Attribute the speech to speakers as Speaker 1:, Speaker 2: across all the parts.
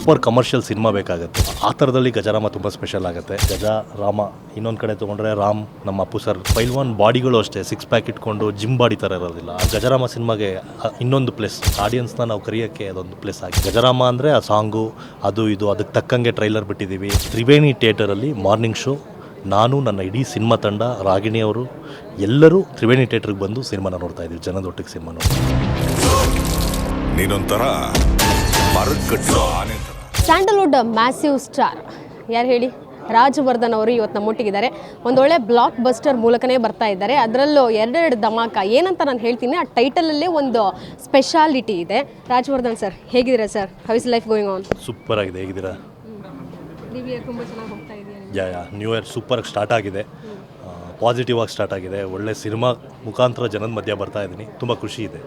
Speaker 1: Proper commercial cinema ಬೇಕಾಗುತ್ತೆ. ಆ ಥರದಲ್ಲಿ ಗಜರಾಮ ತುಂಬ ಸ್ಪೆಷಲ್ ಆಗುತ್ತೆ. ಗಜ ರಾಮ ಇನ್ನೊಂದು ಕಡೆ ತೊಗೊಂಡ್ರೆ ರಾಮ್ ನಮ್ಮ ಅಪ್ಪು ಸರ್ ಪೈಲ್ವಾನ್ ಬಾಡಿಗಳು ಅಷ್ಟೇ, ಸಿಕ್ಸ್ ಪ್ಯಾಕ್ ಇಟ್ಕೊಂಡು ಜಿಮ್ ಬಾಡಿ ಥರ ಇರೋದಿಲ್ಲ. ಆ ಗಜರಾಮ ಸಿನಿಮಾಗೆ ಇನ್ನೊಂದು ಪ್ಲೇಸ್, ಆಡಿಯನ್ಸ್ನ ನಾವು ಕರೆಯೋಕ್ಕೆ ಅದೊಂದು ಪ್ಲೇಸ್ ಆಗಿ. ಗಜರಾಮ ಅಂದರೆ ಆ ಸಾಂಗು ಅದು ಇದು ಅದಕ್ಕೆ ತಕ್ಕಂಗೆ ಟ್ರೈಲರ್ ಬಿಟ್ಟಿದ್ದೀವಿ. ತ್ರಿವೇಣಿ ಥಿಯೇಟರಲ್ಲಿ ಮಾರ್ನಿಂಗ್ ಶೋ, ನಾನು ನನ್ನ ಇಡೀ ಸಿನಿಮಾ ತಂಡ, ರಾಗಿಣಿಯವರು ಎಲ್ಲರೂ ತ್ರಿವೇಣಿ ಥಿಯೇಟ್ರಿಗೆ ಬಂದು ಸಿನಿಮಾನ ನೋಡ್ತಾ ಇದ್ದೀವಿ. ಜನದೊಟ್ಟಿಗೆ ಸಿನಿಮಾ ನೋಡಿ.
Speaker 2: ನೀನೊಂಥರ
Speaker 3: ಸ್ಯಾಂಡಲ್ವುಡ್ ಮ್ಯಾಸಿವ್ ಸ್ಟಾರ್ ಯಾರು ಹೇಳಿ, ರಾಜವರ್ಧನ್ ಅವರು ಇವತ್ತು ನಮ್ಮೊಟ್ಟಿಗಿದ್ದಾರೆ. ಒಂದೊಳ್ಳೆ ಬ್ಲಾಕ್ ಬಸ್ಟರ್ ಮೂಲಕನೇ ಬರ್ತಾ ಇದ್ದಾರೆ. ಅದರಲ್ಲೂ ಎರಡೆರಡು ಧಮಾಕ ಏನಂತ ನಾನು ಹೇಳ್ತೀನಿ. ಆ ಟೈಟಲಲ್ಲೇ ಒಂದು ಸ್ಪೆಷಾಲಿಟಿ ಇದೆ. ರಾಜವರ್ಧನ್ ಸರ್ ಹೇಗಿದ್ದೀರಾ sir? How is life going on?
Speaker 1: Super ಆಗಿದೆ. ಹೇಗಿದ್ದೀರಾ?
Speaker 3: ನ್ಯೂ ಇಯರ್ ತುಂಬ ಚೆನ್ನಾಗಿ ಹೋಗ್ತಾ ಇದೆಯಾ?
Speaker 1: ನ್ಯೂ ಇಯರ್ ಸೂಪರಾಗಿ ಸ್ಟಾರ್ಟ್ ಆಗಿದೆ. ಪಾಸಿಟಿವ್ ಆಗಿ ಸ್ಟಾರ್ಟ್ ಆಗಿದೆ. ಒಳ್ಳೆ ಸಿನಿಮಾ ಮುಖಾಂತರ ಜನದ ಮಧ್ಯ ಬರ್ತಾ ಇದ್ದೀನಿ. ತುಂಬ ಖುಷಿ ಇದೆ.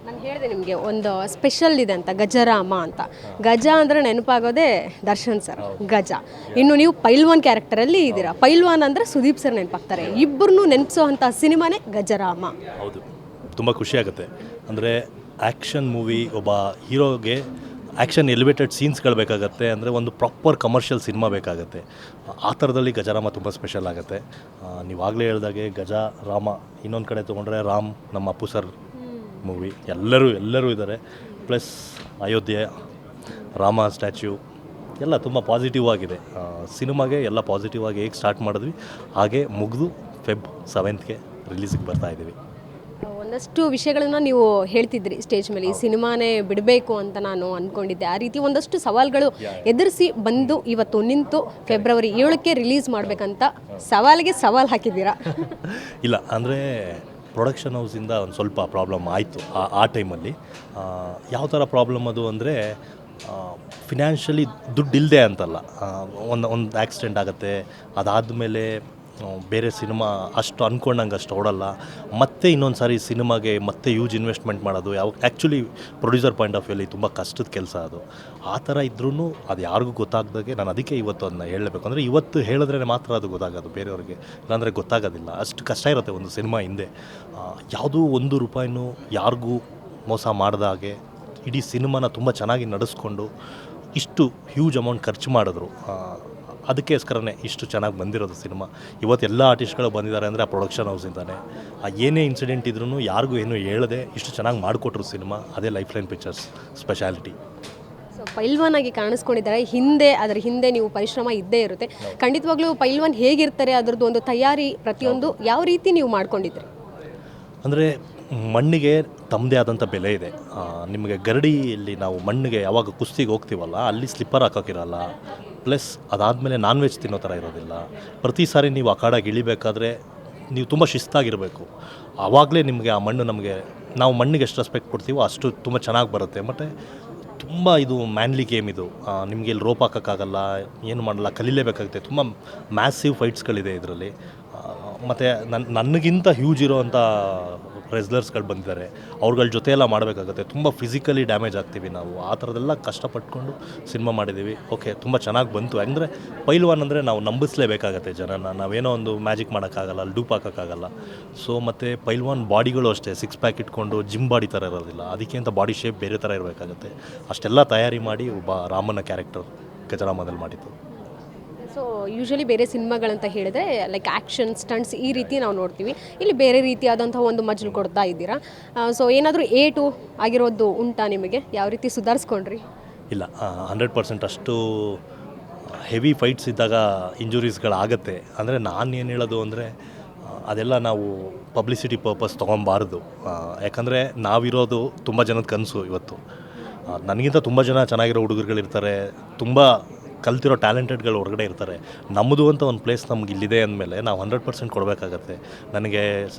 Speaker 3: ನಾನು ಹೇಳಿದೆ ನಿಮಗೆ ಒಂದು ಸ್ಪೆಷಲ್ ಇದೆ ಅಂತ, ಗಜರಾಮ ಅಂತ. ಗಜ ಅಂದರೆ ನೆನಪಾಗೋದೇ ದರ್ಶನ್ ಸರ್, ಗಜ. ಇನ್ನು ನೀವು ಪೈಲ್ವಾನ್ ಕ್ಯಾರೆಕ್ಟರಲ್ಲಿ ಇದ್ದೀರಾ. ಪೈಲ್ವಾನ್ ಅಂದರೆ ಸುದೀಪ್ ಸರ್ ನೆನಪಾಗ್ತಾರೆ. ಇಬ್ಬರನ್ನೂ ನೆನಪಿಸೋ ಅಂಥ ಸಿನಿಮಾನೇ ಗಜರಾಮ.
Speaker 1: ಹೌದು, ತುಂಬ ಖುಷಿ ಆಗುತ್ತೆ. ಅಂದರೆ ಆ್ಯಕ್ಷನ್ ಮೂವಿ, ಒಬ್ಬ ಹೀರೋಗೆ ಆ್ಯಕ್ಷನ್ ಎಲಿವೇಟೆಡ್ ಸೀನ್ಸ್ಗಳು ಬೇಕಾಗತ್ತೆ. ಅಂದರೆ ಒಂದು ಪ್ರಾಪರ್ ಕಮರ್ಷಿಯಲ್ ಸಿನಿಮಾ ಬೇಕಾಗುತ್ತೆ. ಆ ಥರದಲ್ಲಿ ಗಜರಾಮ ತುಂಬ ಸ್ಪೆಷಲ್ ಆಗುತ್ತೆ. ನೀವಾಗಲೇ ಹೇಳ್ದಾಗೆ ಗಜ ರಾಮ ಇನ್ನೊಂದು ಕಡೆ ತೊಗೊಂಡ್ರೆ ರಾಮ್ ನಮ್ಮ ಅಪ್ಪು ಸರ್ ಮೂವಿ, ಎಲ್ಲರೂ ಇದ್ದಾರೆ. ಪ್ಲಸ್ ಅಯೋಧ್ಯೆ, ರಾಮ ಸ್ಟ್ಯಾಚ್ಯೂ ಎಲ್ಲ ತುಂಬ ಪಾಸಿಟಿವ್ ಆಗಿದೆ. ಸಿನಿಮಾಗೆ ಎಲ್ಲ ಪಾಸಿಟಿವ್ ಆಗಿ ಹೇಗೆ ಸ್ಟಾರ್ಟ್ ಮಾಡಿದ್ವಿ ಹಾಗೆ ಮುಗಿದು ಫೆಬ್ 7ಗೆ ರಿಲೀಸಿಗೆ ಬರ್ತಾಯಿದ್ದೀವಿ.
Speaker 3: ಒಂದಷ್ಟು ವಿಷಯಗಳನ್ನ ನೀವು ಹೇಳ್ತಿದ್ರಿ ಸ್ಟೇಜ್ ಮೇಲೆ, ಈ ಸಿನಿಮಾನೇ ಬಿಡಬೇಕು ಅಂತ ನಾನು ಅಂದ್ಕೊಂಡಿದ್ದೆ. ಆ ರೀತಿ ಒಂದಷ್ಟು ಸವಾಲುಗಳು ಎದುರಿಸಿ ಬಂದು ಇವತ್ತು ನಿಂತು ಫೆಬ್ರವರಿ 7ಕ್ಕೆ ರಿಲೀಸ್ ಮಾಡಬೇಕಂತ ಸವಾಲಿಗೆ ಸವಾಲು ಹಾಕಿದ್ದೀರಾ.
Speaker 1: ಇಲ್ಲ ಅಂದರೆ ಪ್ರೊಡಕ್ಷನ್ ಹೌಸಿಂದ ಒಂದು ಸ್ವಲ್ಪ ಪ್ರಾಬ್ಲಮ್ ಆಯಿತು ಆ ಟೈಮಲ್ಲಿ. ಯಾವ ಥರ ಪ್ರಾಬ್ಲಮ್ ಅದು ಅಂದರೆ ಫಿನಾನ್ಷಿಯಲಿ ದುಡ್ಡು ಇಲ್ಲದೆ ಅಂತಲ್ಲ, ಒಂದು ಆಕ್ಸಿಡೆಂಟ್ ಆಗುತ್ತೆ. ಅದಾದಮೇಲೆ ಬೇರೆ ಸಿನಿಮಾ ಅಷ್ಟು ಅಂದ್ಕೊಂಡಂಗೆ ಅಷ್ಟು ಓಡಲ್ಲ. ಮತ್ತೆ ಇನ್ನೊಂದು ಸಾರಿ ಸಿನಿಮಾಗೆ ಮತ್ತೆ ಯೂಜ್ ಇನ್ವೆಸ್ಟ್ಮೆಂಟ್ ಮಾಡೋದು ಆ್ಯಕ್ಚುಲಿ ಪ್ರೊಡ್ಯೂಸರ್ ಪಾಯಿಂಟ್ ಆಫ್ ವ್ಯೂಲಿ ತುಂಬ ಕಷ್ಟದ ಕೆಲಸ ಅದು. ಆ ಥರ ಇದ್ರೂ ಅದು ಯಾರಿಗೂ ಗೊತ್ತಾಗ್ದಾಗೆ ನಾನು ಅದಕ್ಕೆ ಇವತ್ತು ಅದನ್ನ ಹೇಳಬೇಕು. ಅಂದರೆ ಇವತ್ತು ಹೇಳಿದ್ರೆ ಮಾತ್ರ ಅದು ಗೊತ್ತಾಗೋದು, ಬೇರೆಯವ್ರಿಗೆ ಇಲ್ಲಾಂದರೆ ಗೊತ್ತಾಗೋದಿಲ್ಲ. ಅಷ್ಟು ಕಷ್ಟ ಇರುತ್ತೆ ಒಂದು ಸಿನಿಮಾ ಹಿಂದೆ. ಯಾವುದೂ ₹1 ಯಾರಿಗೂ ಮೋಸ ಮಾಡಿದಾಗೆ ಇಡೀ ಸಿನಿಮಾನ ತುಂಬ ಚೆನ್ನಾಗಿ ನಡೆಸ್ಕೊಂಡು ಇಷ್ಟು ಹ್ಯೂಜ್ ಅಮೌಂಟ್ ಖರ್ಚು ಮಾಡಿದ್ರು. ಅದಕ್ಕೋಸ್ಕರನೇ ಇಷ್ಟು ಚೆನ್ನಾಗಿ ಬಂದಿರೋದು ಸಿನಿಮಾ. ಇವತ್ತು ಎಲ್ಲ ಆರ್ಟಿಸ್ಟ್ಗಳು ಬಂದಿದ್ದಾರೆ ಅಂದರೆ ಆ ಪ್ರೊಡಕ್ಷನ್ ಹೌಸಿಂದಾನೆ. ಏನೇ ಇನ್ಸಿಡೆಂಟ್ ಇದ್ರೂ ಯಾರಿಗೂ ಏನೂ ಹೇಳದೆ ಇಷ್ಟು ಚೆನ್ನಾಗಿ ಮಾಡಿಕೊಟ್ರು ಸಿನಿಮಾ. ಅದೇ Life Line Pictures speciality.
Speaker 3: So Pailwaan ಆಗಿ ಕಾಣಿಸ್ಕೊಂಡಿದ್ದಾರೆ. ಅದರ ಹಿಂದೆ ನೀವು ಪರಿಶ್ರಮ ಇದ್ದೇ ಇರುತ್ತೆ. ಖಂಡಿತವಾಗ್ಲೂ ಪೈಲ್ವಾನ್ ಹೇಗಿರ್ತಾರೆ ಅದರದ್ದು ಒಂದು ತಯಾರಿ ಪ್ರತಿಯೊಂದು ಯಾವ ರೀತಿ ನೀವು ಮಾಡ್ಕೊಂಡಿದ್ರಿ?
Speaker 1: ಅಂದರೆ ಮಣ್ಣಿಗೆ ತಮ್ಮದೇ ಆದಂಥ ಬೆಲೆ ಇದೆ. ನಿಮಗೆ ಗರಡಿಯಲ್ಲಿ ನಾವು ಮಣ್ಣಿಗೆ ಯಾವಾಗ ಕುಸ್ತಿಗೆ ಹೋಗ್ತೀವಲ್ಲ ಅಲ್ಲಿ ಸ್ಲಿಪ್ಪರ್ ಹಾಕೋಕ್ಕಿರಲ್ಲ. ಪ್ಲಸ್ ಅದಾದಮೇಲೆ ನಾನ್ ವೆಜ್ ತಿನ್ನೋ ಥರ ಇರೋದಿಲ್ಲ. ಪ್ರತಿ ಸಾರಿ ನೀವು ಅಖಾಡಾಗಿ ಇಳಿಬೇಕಾದ್ರೆ ನೀವು ತುಂಬ ಶಿಸ್ತಾಗಿರಬೇಕು. ಆವಾಗಲೇ ನಿಮಗೆ ಆ ಮಣ್ಣು ನಾವು ಮಣ್ಣಿಗೆ ಎಷ್ಟು ರೆಸ್ಪೆಕ್ಟ್ ಕೊಡ್ತೀವೋ ಅಷ್ಟು ತುಂಬ ಚೆನ್ನಾಗಿ ಬರುತ್ತೆ. ಮತ್ತು ತುಂಬ ಇದು ಮ್ಯಾನ್ಲಿ ಗೇಮ್ ಇದು. ನಿಮಗೆ ಇಲ್ಲಿ ರೋಪ್ ಹಾಕೋಕ್ಕಾಗಲ್ಲ, ಏನು ಮಾಡಲ್ಲ, ಕಲೀಲೇಬೇಕಾಗುತ್ತೆ. ತುಂಬ ಮ್ಯಾಸಿವ್ ಫೈಟ್ಸ್ಗಳಿದೆ ಇದರಲ್ಲಿ. ಮತ್ತು ನನಗಿಂತ ಹ್ಯೂಜ್ ಇರೋವಂಥ ರೆಸ್ಲರ್ಸ್ಗಳು ಬಂದಿದ್ದಾರೆ. ಅವ್ರಗಳ ಜೊತೆ ಎಲ್ಲ ಮಾಡಬೇಕಾಗುತ್ತೆ. ತುಂಬ ಫಿಸಿಕಲಿ ಡ್ಯಾಮೇಜ್ ಆಗ್ತೀವಿ ನಾವು. ಆ ಥರದ್ದೆಲ್ಲ ಕಷ್ಟಪಟ್ಕೊಂಡು ಸಿನಿಮಾ ಮಾಡಿದ್ದೀವಿ. ಓಕೆ, ತುಂಬ ಚೆನ್ನಾಗಿ ಬಂತು. ಅಂದರೆ ಪೈಲ್ವಾನ್ ಅಂದರೆ ನಾವು ನಂಬಿಸ್ಲೇಬೇಕಾಗತ್ತೆ ಜನನ. ನಾವೇನೋ ಒಂದು ಮ್ಯಾಜಿಕ್ ಮಾಡೋಕ್ಕಾಗಲ್ಲ, ಅಲ್ಲಿ ಡೂಪ್ ಹಾಕೋಕ್ಕಾಗಲ್ಲ. ಸೊ ಮತ್ತು ಪೈಲ್ವಾನ್ ಬಾಡಿಗಳು ಅಷ್ಟೇ, ಸಿಕ್ಸ್ ಪ್ಯಾಕ್ ಇಟ್ಕೊಂಡು ಜಿಮ್ ಬಾಡಿ ಥರ ಇರೋದಿಲ್ಲ. ಅದಕ್ಕೆ ಅಂತ ಬಾಡಿ ಶೇಪ್ ಬೇರೆ ಥರ ಇರಬೇಕಾಗತ್ತೆ. ಅಷ್ಟೆಲ್ಲ ತಯಾರಿ ಮಾಡಿ ಒಬ್ಬ ರಾಮನ ಕ್ಯಾರೆಕ್ಟರ್ ಗಜರಾಮದಲ್ಲಿ ಮಾಡಿದ್ದು.
Speaker 3: ಸೊ ಯೂಶ್ವಲಿ ಬೇರೆ ಸಿನಿಮಾಗಳಂತ ಹೇಳಿದ್ರೆ ಲೈಕ್ ಆ್ಯಕ್ಷನ್ ಸ್ಟಂಟ್ಸ್ ಈ ರೀತಿ ನಾವು ನೋಡ್ತೀವಿ. ಇಲ್ಲಿ ಬೇರೆ ರೀತಿಯಾದಂಥ ಒಂದು ಮಜಲು ಕೊಡ್ತಾ ಇದ್ದೀರಾ. ಸೊ ಏನಾದರೂ A2 ಆಗಿರೋದು ಉಂಟಾ ನಿಮಗೆ? ಯಾವ ರೀತಿ ಸುಧಾರಿಸ್ಕೊಂಡ್ರಿ?
Speaker 1: ಇಲ್ಲ, 100% ಅಷ್ಟು ಹೆವಿ ಫೈಟ್ಸ್ ಇದ್ದಾಗ ಇಂಜುರೀಸ್ಗಳಾಗತ್ತೆ. ಅಂದರೆ ನಾನು ಏನು ಹೇಳೋದು ಅಂದರೆ ಅದೆಲ್ಲ ನಾವು ಪಬ್ಲಿಸಿಟಿ ಪರ್ಪಸ್ ತೊಗೊಬಾರ್ದು. ಯಾಕಂದರೆ ನಾವಿರೋದು ತುಂಬ ಜನದ ಕನಸು ಇವತ್ತು. ನನಗಿಂತ ತುಂಬ ಜನ ಚೆನ್ನಾಗಿರೋ ಹುಡುಗರುಗಳಿರ್ತಾರೆ, ತುಂಬ ಕಲ್ತಿರೋ ಟ್ಯಾಲೆಂಟೆಡ್ಗಳು ಹೊರಗಡೆ ಇರ್ತಾರೆ. ನಮ್ಮದು ಅಂತ ಒಂದು ಪ್ಲೇಸ್ ನಮ್ಗೆ ಇಲ್ಲಿದೆ ಅಂದಮೇಲೆ ನಾವು 100% ಕೊಡಬೇಕಾಗತ್ತೆ. ನನಗೆ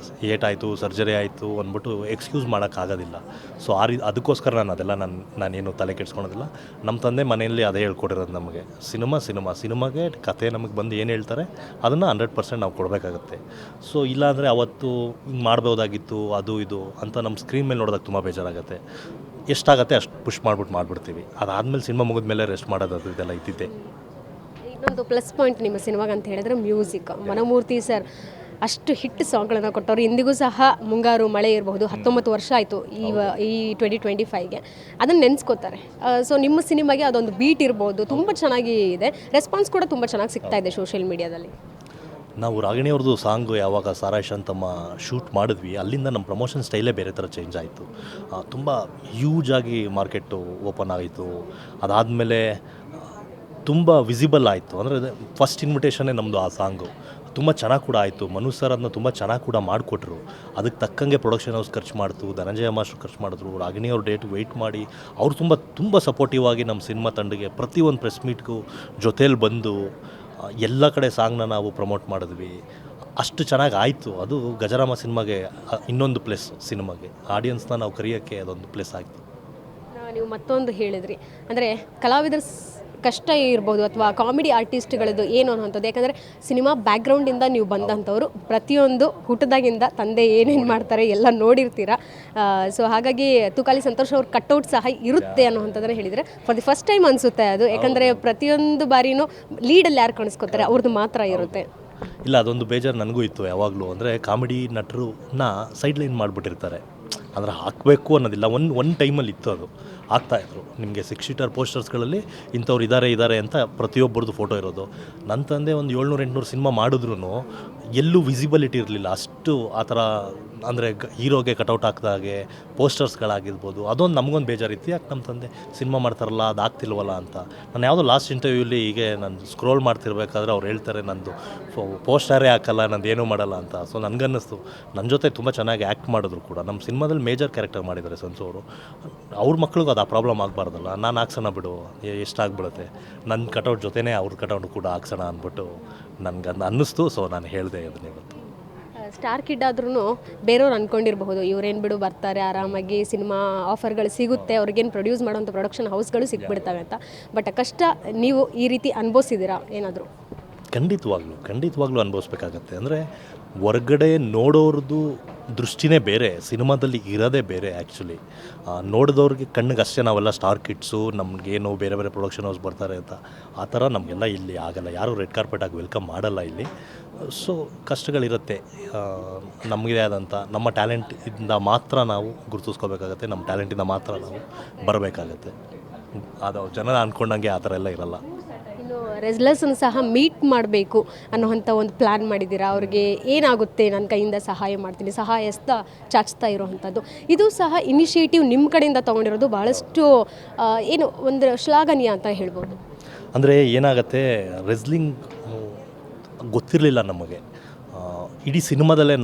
Speaker 1: ಏಟಾಯಿತು, ಸರ್ಜರಿ ಆಯಿತು ಅಂದ್ಬಿಟ್ಟು ಎಕ್ಸ್ಕ್ಯೂಸ್ ಮಾಡೋಕ್ಕಾಗೋದಿಲ್ಲ. ಸೊ ಅದಕ್ಕೋಸ್ಕರ ನಾನೇನು ತಲೆ ಕೆಡಿಸ್ಕೊಳೋದಿಲ್ಲ. ನಮ್ಮ ತಂದೆ ಮನೆಯಲ್ಲಿ ಅದೇ ಹೇಳ್ಕೊಡಿರೋದು ನಮಗೆ. ಸಿನಿಮಾಗೆ ಕತೆ ನಮಗೆ ಬಂದು ಏನು ಹೇಳ್ತಾರೆ ಅದನ್ನು 100% ನಾವು ಕೊಡಬೇಕಾಗತ್ತೆ. ಸೊ ಇಲ್ಲಾಂದರೆ ಅವತ್ತು ಹಿಂಗೆ ಮಾಡ್ಬೋದಾಗಿತ್ತು ಅದು ಇದು ಅಂತ ನಮ್ಮ ಸ್ಕ್ರೀನ್ ಮೇಲೆ ನೋಡಿದಾಗ ತುಂಬ ಬೇಜಾರಾಗುತ್ತೆ. ಎಷ್ಟಾಗತ್ತೆ ಅಷ್ಟು ಪುಷ್ ಮಾಡಿಬಿಡ್ತೀವಿ. ಅದಾದಮೇಲೆ ಸಿನಿಮಾ ಮುಗಿದ್ಮೇಲೆ ರೆಸ್ಟ್ ಮಾಡೋದು ಅದು ಇದೆಲ್ಲ ಇದ್ದಿದ್ದೆ.
Speaker 3: ಇನ್ನೊಂದು ಪ್ಲಸ್ ಪಾಯಿಂಟ್ ನಿಮ್ಮ ಸಿನಿಮಾಗೆ ಅಂತ ಹೇಳಿದ್ರೆ ಮ್ಯೂಸಿಕ್. ಮನೋಮೂರ್ತಿ ಸರ್ ಅಷ್ಟು ಹಿಟ್ ಸಾಂಗ್ಗಳನ್ನು ಕೊಟ್ಟವರು. ಇಂದಿಗೂ ಸಹ ಮುಂಗಾರು ಮಳೆ ಇರಬಹುದು, 19 ವರ್ಷ ಆಯಿತು ಈ 2025ಗೆ, ಅದನ್ನು ನೆನೆಸ್ಕೋತಾರೆ. ಸೊ ನಿಮ್ಮ ಸಿನಿಮಾಗೆ ಅದೊಂದು ಬೀಟ್ ಇರ್ಬೋದು, ತುಂಬ ಚೆನ್ನಾಗಿ ಇದೆ, ರೆಸ್ಪಾನ್ಸ್ ಕೂಡ ತುಂಬ ಚೆನ್ನಾಗಿ ಸಿಗ್ತಾ ಇದೆ ಸೋಷಿಯಲ್ ಮೀಡಿಯಾದಲ್ಲಿ.
Speaker 1: ನಾವು ರಾಗಿಣಿಯವ್ರದ್ದು ಸಾಂಗು ಯಾವಾಗ ಸಾರಾಯಿ ಶಾಂತಮ್ಮ ಶೂಟ್ ಮಾಡಿದ್ವಿ, ಅಲ್ಲಿಂದ ನಮ್ಮ ಪ್ರಮೋಷನ್ ಸ್ಟೈಲೇ ಬೇರೆ ಥರ ಚೇಂಜ್ ಆಯಿತು. ತುಂಬ ಹ್ಯೂಜಾಗಿ ಮಾರ್ಕೆಟು ಓಪನ್ ಆಯಿತು. ಅದಾದಮೇಲೆ ತುಂಬ ವಿಸಿಬಲ್ ಆಯಿತು. ಅಂದರೆ ಫಸ್ಟ್ ಇನ್ವಿಟೇಷನ್ನೇ ನಮ್ಮದು ಆ ಸಾಂಗು. ತುಂಬ ಚೆನ್ನಾಗಿ ಕೂಡ ಆಯಿತು. ಮನು ಸರ್ ಅದನ್ನ ತುಂಬ ಚೆನ್ನಾಗಿ ಕೂಡ ಮಾಡಿಕೊಟ್ರು. ಅದಕ್ಕೆ ತಕ್ಕಂಗೆ ಪ್ರೊಡಕ್ಷನ್ ಹೌಸ್ ಖರ್ಚು ಮಾಡ್ತು, ಧನಂಜಯ ಮಾಸ್ಟ್ರು ಖರ್ಚು ಮಾಡಿದ್ರು, ರಾಗಿಣಿಯವ್ರ ಡೇಟ್ ವೆಯ್ಟ್ ಮಾಡಿ ಅವರು ತುಂಬ ಸಪೋರ್ಟಿವ್ ಆಗಿ ನಮ್ಮ ಸಿನಿಮಾ ತಂಡಗೆ ಪ್ರತಿಯೊಂದು ಪ್ರೆಸ್ ಮೀಟ್ಗೂ ಜೊತೇಲಿ ಬಂದು ಎಲ್ಲ ಕಡೆ ಸಾಂಗ್ನ ನಾವು ಪ್ರಮೋಟ್ ಮಾಡಿದ್ವಿ. ಅಷ್ಟು ಚೆನ್ನಾಗಿ ಆಯಿತು. ಅದು ಗಜರಾಮ ಸಿನಿಮಾಗೆ ಇನ್ನೊಂದು ಪ್ಲೇಸ್, ಸಿನಿಮಾಗೆ ಆಡಿಯನ್ಸ್ನ ನಾವು ಕರೆಯೋಕ್ಕೆ ಅದೊಂದು ಪ್ಲೇಸ್ ಆಯಿತು.
Speaker 3: ನೀವು ಮತ್ತೊಂದು ಹೇಳಿದ್ರಿ, ಅಂದರೆ ಕಲಾವಿದರ ಕಷ್ಟ ಇರ್ಬೋದು ಅಥವಾ ಕಾಮಿಡಿ ಆರ್ಟಿಸ್ಟ್ಗಳದ್ದು ಏನು ಅನ್ನೋಂಥದ್ದು. ಯಾಕಂದರೆ ಸಿನಿಮಾ ಬ್ಯಾಕ್ಗ್ರೌಂಡಿಂದ ನೀವು ಬಂದಂಥವ್ರು, ಪ್ರತಿಯೊಂದು ಹುಟ್ಟದಾಗಿಂದ ತಂದೆ ಏನೇನು ಮಾಡ್ತಾರೆ ಎಲ್ಲ ನೋಡಿರ್ತೀರ. ಸೊ ಹಾಗಾಗಿ ತುಕಾಲಿ ಸಂತೋಷ್ ಅವ್ರ ಕಟ್ಔಟ್ ಸಹ ಇರುತ್ತೆ ಅನ್ನೋವಂಥದ್ದನ್ನು ಹೇಳಿದರೆ ಫಾರ್ ದಿ ಫಸ್ಟ್ ಟೈಮ್ ಅನಿಸುತ್ತೆ ಅದು. ಯಾಕಂದರೆ ಪ್ರತಿಯೊಂದು ಬಾರಿನೂ ಲೀಡಲ್ಲಿ ಯಾರು ಕಾಣಿಸ್ಕೋತಾರೆ ಅವ್ರದ್ದು ಮಾತ್ರ ಇರುತ್ತೆ.
Speaker 1: ಇಲ್ಲ, ಅದೊಂದು ಬೇಜಾರು ನನಗೂ ಇತ್ತು ಯಾವಾಗಲೂ. ಅಂದರೆ ಕಾಮಿಡಿ ನಟರನ್ನ ಸೈಡ್ ಲೈನ್ ಮಾಡಿಬಿಟ್ಟಿರ್ತಾರೆ. ಅಂದರೆ ಹಾಕಬೇಕು ಅನ್ನೋದಿಲ್ಲ. ಒಂದು ಟೈಮಲ್ಲಿ ಇತ್ತು, ಅದು ಆಗ್ತಾಯಿದ್ರು. ನಿಮಗೆ 6 ಶೀಟರ್ ಪೋಸ್ಟರ್ಸ್ಗಳಲ್ಲಿ ಇಂಥವ್ರು ಇದ್ದಾರೆ ಅಂತ ಪ್ರತಿಯೊಬ್ಬರದ್ದು ಫೋಟೋ ಇರೋದು. ನನ್ನ ತಂದೆ ಒಂದು 700-800 ಸಿನಿಮಾ ಮಾಡಿದ್ರೂ ಎಲ್ಲೂ ವಿಸಿಬಿಲಿಟಿ ಇರಲಿಲ್ಲ ಅಷ್ಟು. ಆ ಥರ ಅಂದರೆ ಹೀರೋಗೆ ಕಟೌಟ್ ಹಾಕಿದಾಗೆ ಪೋಸ್ಟರ್ಸ್ಗಳಾಗಿರ್ಬೋದು, ಅದೊಂದು ನಮಗೊಂದು ಬೇಜಾರಿತ್ತು. ಯಾಕೆ ನಮ್ಮ ತಂದೆ ಸಿನಿಮಾ ಮಾಡ್ತಾರಲ್ಲ, ಅದು ಆಗ್ತಿಲ್ವಲ್ಲ ಅಂತ. ನಾನು ಯಾವುದೋ ಲಾಸ್ಟ್ ಇಂಟರ್ವ್ಯೂಲಿ ಹೀಗೆ ನಾನು ಸ್ಕ್ರೋಲ್ ಮಾಡ್ತಿರ್ಬೇಕಾದ್ರೆ ಅವ್ರು ಹೇಳ್ತಾರೆ, ನಂದು ಪೋಸ್ಟರೇ ಹಾಕಲ್ಲ, ನಂದು ಏನೂ ಮಾಡಲ್ಲ ಅಂತ. ಸೊ ನನಗನ್ನಿಸ್ತು, ನನ್ನ ಜೊತೆ ತುಂಬ ಚೆನ್ನಾಗಿ ಆ್ಯಕ್ಟ್ ಮಾಡಿದ್ರು ಕೂಡ. ನಮ್ಮ ಸಿನಿಮಾದಲ್ಲಿ ಮೇಜರ್ ಕ್ಯಾರೆಕ್ಟರ್ ಮಾಡಿದ್ದಾರೆ ಸಂಸು ಅವರು. ಅವ್ರ ಮಕ್ಳಿಗೂ ಅದು ಆ ಪ್ರಾಬ್ಲಮ್ ಆಗಬಾರ್ದಲ್ಲ. ನಾನು ಹಾಕ್ಸೋಣ ಬಿಡು, ಎಷ್ಟಾಗ್ಬಿಡುತ್ತೆ, ನನ್ನ ಕಟೌಟ್ ಜೊತೆನೇ ಅವ್ರ ಕಟೌಟ್ ಕೂಡ ಹಾಕ್ಸೋಣ ಅಂದ್ಬಿಟ್ಟು ನನಗೆ ಅನ್ನಿಸ್ತು. ಸೊ ನಾನು ಹೇಳಿದೆ ಅದನ್ನ ಇವತ್ತು.
Speaker 3: ಸ್ಟಾರ್ ಕಿಡ್ ಆದ್ರೂ ಬೇರೆಯವ್ರು ಅಂದ್ಕೊಂಡಿರಬಹುದು, ಇವ್ರೇನು ಬಿಡು ಬರ್ತಾರೆ ಆರಾಮಾಗಿ, ಸಿನಿಮಾ ಆಫರ್ಗಳು ಸಿಗುತ್ತೆ, ಅವ್ರಿಗೇನು ಪ್ರೊಡ್ಯೂಸ್ ಮಾಡೋಂಥ ಪ್ರೊಡಕ್ಷನ್ ಹೌಸ್ಗಳು ಸಿಕ್ಬಿಡ್ತವೆ ಅಂತ. ಬಟ್ ಕಷ್ಟ ನೀವು ಈ ರೀತಿ ಅನುಭವಿಸಿದ್ದೀರಾ ಏನಾದರೂ?
Speaker 1: ಖಂಡಿತವಾಗ್ಲೂ ಅನುಭವಿಸ್ಬೇಕಾಗತ್ತೆ. ಅಂದರೆ ಹೊರ್ಗಡೆ ನೋಡೋರ್ದು ದೃಷ್ಟಿನೇ ಬೇರೆ, ಸಿನಿಮಾದಲ್ಲಿ ಇರೋದೇ ಬೇರೆ. ಆ್ಯಕ್ಚುಲಿ ನೋಡಿದವ್ರಿಗೆ ಕಣ್ಣಿಗೆ ಅಷ್ಟೇ ನಾವೆಲ್ಲ ಸ್ಟಾರ್ ಕಿಡ್ಸು, ನಮಗೇನು ಬೇರೆ ಬೇರೆ ಪ್ರೊಡಕ್ಷನ್ ಹೌಸ್ ಬರ್ತಾರೆ ಅಂತ. ಆ ಥರ ನಮಗೆಲ್ಲ ಇಲ್ಲಿ ಆಗಲ್ಲ. ಯಾರೂ ರೆಡ್ ಕಾರ್ಪೆಟಾಗಿ ವೆಲ್ಕಮ್ ಮಾಡಲ್ಲ ಇಲ್ಲಿ. ಸೊ ಕಷ್ಟಗಳಿರುತ್ತೆ. ನಮಗೆ ಆದಂಥ ನಮ್ಮ ಟ್ಯಾಲೆಂಟಿಂದ ಮಾತ್ರ ನಾವು ಗುರುತಿಸ್ಕೋಬೇಕಾಗತ್ತೆ, ನಮ್ಮ ಟ್ಯಾಲೆಂಟಿಂದ ಮಾತ್ರ ನಾವು ಬರಬೇಕಾಗತ್ತೆ. ಅದು ಜನ ಅಂದ್ಕೊಂಡಂಗೆ ಆ ಥರ ಎಲ್ಲ ಇರಲ್ಲ.
Speaker 3: ಇನ್ನು ರೆಸ್ಲರ್ಸನ್ನು ಸಹ ಮೀಟ್ ಮಾಡಬೇಕು ಅನ್ನೋವಂಥ ಒಂದು ಪ್ಲ್ಯಾನ್ ಮಾಡಿದ್ದೀರಾ. ಅವ್ರಿಗೆ ಏನಾಗುತ್ತೆ ನನ್ನ ಕೈಯಿಂದ ಸಹಾಯ ಮಾಡ್ತೀನಿ, ಸಹಾಯಸ್ತಾ ಚಾಚ್ತಾ ಇರೋವಂಥದ್ದು. ಇದು ಸಹ ಇನಿಷಿಯೇಟಿವ್ ನಿಮ್ಮ ಕಡೆಯಿಂದ ತೊಗೊಂಡಿರೋದು ಭಾಳಷ್ಟು ಏನು ಒಂದು ಶ್ಲಾಘನೀಯ ಅಂತ ಹೇಳ್ಬೋದು.
Speaker 1: ಅಂದರೆ ಏನಾಗುತ್ತೆ, ರೆಸ್ಲಿಂಗ್ ಗೊತ್ತಿರಲಿಲ್ಲ ನಮಗೆ. ಇಡೀ ಸಿನಿಮಾದಲ್ಲೇ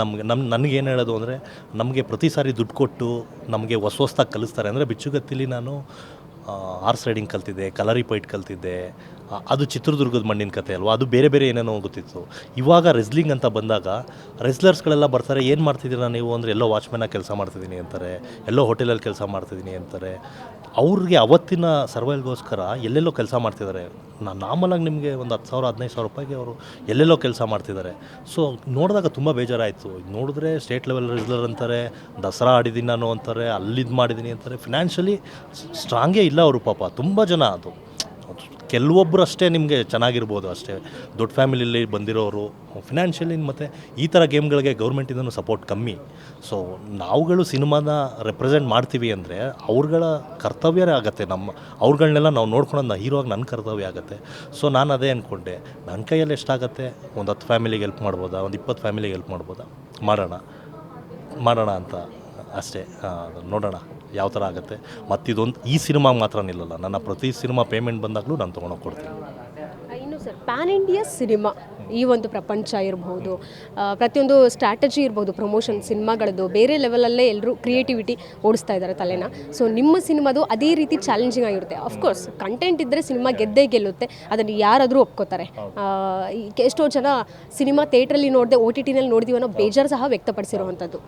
Speaker 1: ನನಗೇನು ಹೇಳೋದು ಅಂದರೆ, ನಮಗೆ ಪ್ರತಿ ಸಾರಿ ದುಡ್ಡು ಕೊಟ್ಟು ನಮಗೆ ಹೊಸ್ದಾಗಿ ಕಲಿಸ್ತಾರೆ. ಅಂದರೆ ಬಿಚ್ಚುಗತ್ತಿಲಿ ನಾನು ಹಾರ್ಸ್ ರೈಡಿಂಗ್ ಕಲ್ತಿದ್ದೆ, ಕಲರಿ ಪೈಟ್ ಕಲ್ತಿದ್ದೆ. ಅದು ಚಿತ್ರದುರ್ಗದ ಮಣ್ಣಿನ ಕತೆ ಅಲ್ವಾ, ಅದು ಬೇರೆ ಏನೇನೋ ಗೊತ್ತಿತ್ತು. ಇವಾಗ ರೆಸ್ಲಿಂಗ್ ಅಂತ ಬಂದಾಗ ರೆಸ್ಲರ್ಸ್ಗಳೆಲ್ಲ ಬರ್ತಾರೆ, ಏನು ಮಾಡ್ತಿದ್ದೀರಾ ನೀವು ಅಂದರೆ, ಎಲ್ಲೋ ವಾಚ್ಮ್ಯಾನಾಗಿ ಕೆಲಸ ಮಾಡ್ತಿದ್ದೀನಿ ಅಂತಾರೆ, ಎಲ್ಲೋ ಹೋಟೆಲಲ್ಲಿ ಕೆಲಸ ಮಾಡ್ತಿದ್ದೀನಿ ಅಂತಾರೆ. ಅವ್ರಿಗೆ ಅವತ್ತಿನ ಸರ್ವೈವಲ್ಗೋಸ್ಕರ ಎಲ್ಲೆಲ್ಲೋ ಕೆಲಸ ಮಾಡ್ತಿದ್ದಾರೆ. ನಾರ್ಮಲಾಗಿ ನಿಮಗೆ ಒಂದು 10,000-15,000 ರೂಪಾಯಿಗೆ ಅವರು ಎಲ್ಲೆಲ್ಲೋ ಕೆಲಸ ಮಾಡ್ತಿದ್ದಾರೆ. ಸೊ ನೋಡಿದಾಗ ತುಂಬ ಬೇಜಾರಾಯಿತು. ನೋಡಿದ್ರೆ ಸ್ಟೇಟ್ ಲೆವೆಲ್ ರೆಸ್ಲರ್ ಅಂತಾರೆ, ದಸರಾ ಆಡಿದ್ದೀನಿ ನಾನು ಅಂತಾರೆ, ಅಲ್ಲಿದ್ದು ಮಾಡಿದ್ದೀನಿ ಅಂತಾರೆ. ಫಿನಾನ್ಷಿಯಲಿ ಸ್ಟ್ರಾಂಗೇ ಇಲ್ಲ ಅವರು ಪಾಪ. ತುಂಬ ಜನ ಅದು ಕೆಲವೊಬ್ಬರು ಅಷ್ಟೇ ನಿಮಗೆ ಚೆನ್ನಾಗಿರ್ಬೋದು, ಅಷ್ಟೇ ದೊಡ್ಡ ಫ್ಯಾಮಿಲಿಯಲ್ಲಿ ಬಂದಿರೋರು ಫಿನಾನ್ಷಿಯಲಿ. ಮತ್ತು ಈ ಥರ ಗೇಮ್ಗಳಿಗೆ ಗೌರ್ಮೆಂಟಿಂದನೂ ಸಪೋರ್ಟ್ ಕಮ್ಮಿ. ಸೊ ನಾವುಗಳು ಸಿನಿಮಾನ ರೆಪ್ರೆಸೆಂಟ್ ಮಾಡ್ತೀವಿ ಅಂದರೆ ಅವ್ರುಗಳ ಕರ್ತವ್ಯವೇ ಆಗುತ್ತೆ. ಅವ್ರುಗಳನ್ನೆಲ್ಲ ನಾವು ನೋಡ್ಕೊಳೋದು ಹೀರೋಗಿ ನನ್ನ ಕರ್ತವ್ಯ ಆಗುತ್ತೆ. ಸೊ ನಾನು ಅದೇ ಅಂದ್ಕೊಂಡೆ, ನನ್ನ ಕೈಯಲ್ಲಿ ಎಷ್ಟಾಗುತ್ತೆ, ಒಂದು 10 ಫ್ಯಾಮಿಲಿಗೆ ಹೆಲ್ಪ್ ಮಾಡ್ಬೋದಾ, ಒಂದು 20 ಫ್ಯಾಮಿಲಿಗೆ ಹೆಲ್ಪ್ ಮಾಡ್ಬೋದಾ, ಮಾಡೋಣ ಅಂತ ಅಷ್ಟೇ. ನೋಡೋಣ ಯಾವ ಥರ ಆಗುತ್ತೆ. ಮತ್ತಿದೊಂದು ಈ ಸಿನಿಮಾಗೆ ಮಾತ್ರ ನಿಲ್ಲಲ್ಲ, ನನ್ನ ಪ್ರತಿ ಸಿನಿಮಾ ಪೇಮೆಂಟ್ ಬಂದಾಗಲೂ ನಾನು ತೊಗೊಂಡೋಗಿ ಕೊಡ್ತೀನಿ.
Speaker 3: ಇನ್ನು ಸರ್, ಪ್ಯಾನ್ ಇಂಡಿಯಾ ಸಿನಿಮಾ, ಈ ಒಂದು ಪ್ರಪಂಚ ಇರ್ಬೋದು, ಪ್ರತಿಯೊಂದು ಸ್ಟ್ರಾಟಜಿ ಇರ್ಬೋದು, ಪ್ರಮೋಷನ್ ಸಿನಿಮಾಗಳದ್ದು ಬೇರೆ ಲೆವೆಲಲ್ಲೇ ಎಲ್ಲರೂ ಕ್ರಿಯೇಟಿವಿಟಿ ಓಡಿಸ್ತಾ ಇದ್ದಾರೆ ತಲೆನ. ಸೊ ನಿಮ್ಮ ಸಿನಿಮಾದು ಅದೇ ರೀತಿ ಚಾಲೆಂಜಿಂಗ್ ಆಗಿರುತ್ತೆ. ಅಫ್ಕೋರ್ಸ್ ಕಂಟೆಂಟ್ ಇದ್ದರೆ ಸಿನಿಮಾ ಗೆದ್ದೇ ಗೆಲ್ಲುತ್ತೆ, ಅದನ್ನು ಯಾರಾದರೂ ಒಪ್ಕೋತಾರೆ. ಎಷ್ಟೋ ಜನ ಸಿನಿಮಾ ಥಿಯೇಟ್ರಲ್ಲಿ ನೋಡಿದೆ, OTTನಲ್ಲಿ ನೋಡಿದೀವಿ ಅನ್ನೋ ಬೇಜಾರು ಸಹ ವ್ಯಕ್ತಪಡಿಸಿರುವಂಥದ್ದು.